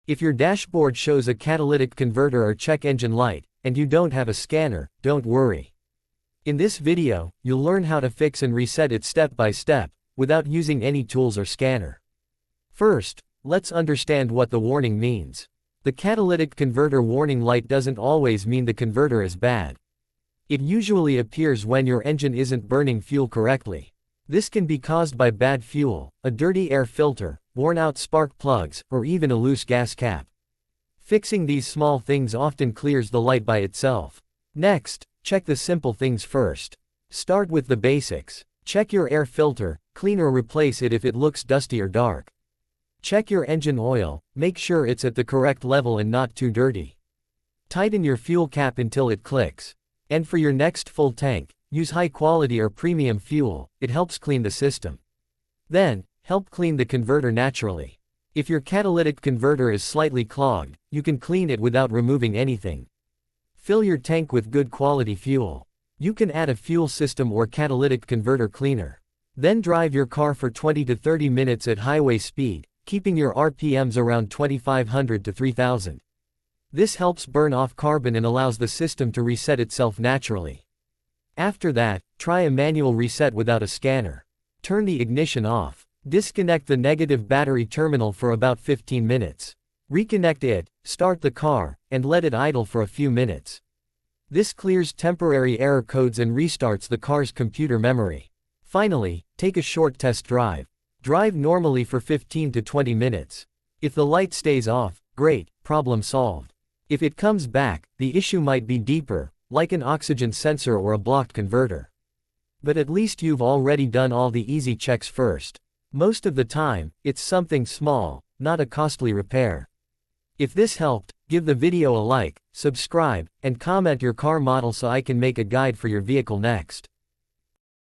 If your dashboard shows a catalytic converter or check engine light, and you don't have a scanner, don't worry. In this video, you'll learn how to fix and reset it step by step, without using any tools or scanner. First, let's understand what the warning means. The catalytic converter warning light doesn't always mean the converter is bad. It usually appears when your engine isn't burning fuel correctly. This can be caused by bad fuel, a dirty air filter, worn-out spark plugs, or even a loose gas cap. Fixing these small things often clears the light by itself. Next, check the simple things first. Start with the basics. Check your air filter, clean or replace it if it looks dusty or dark. Check your engine oil, make sure it's at the correct level and not too dirty. Tighten your fuel cap until it clicks. And for your next full tank, use high quality or premium fuel, it helps clean the system. Then, help clean the converter naturally. If your catalytic converter is slightly clogged, you can clean it without removing anything. Fill your tank with good quality fuel. You can add a fuel system or catalytic converter cleaner. Then drive your car for 20 to 30 minutes at highway speed, keeping your RPMs around 2500 to 3000. This helps burn off carbon and allows the system to reset itself naturally. After that, try a manual reset without a scanner. Turn the ignition off. Disconnect the negative battery terminal for about 15 minutes. Reconnect it, start the car, and let it idle for a few minutes. This clears temporary error codes and restarts the car's computer memory. Finally, take a short test drive. Drive normally for 15 to 20 minutes. If the light stays off, great, problem solved. If it comes back, the issue might be deeper, like an oxygen sensor or a blocked converter. But at least you've already done all the easy checks first. Most of the time, it's something small, not a costly repair. If this helped, give the video a like, subscribe, and comment your car model so I can make a guide for your vehicle next.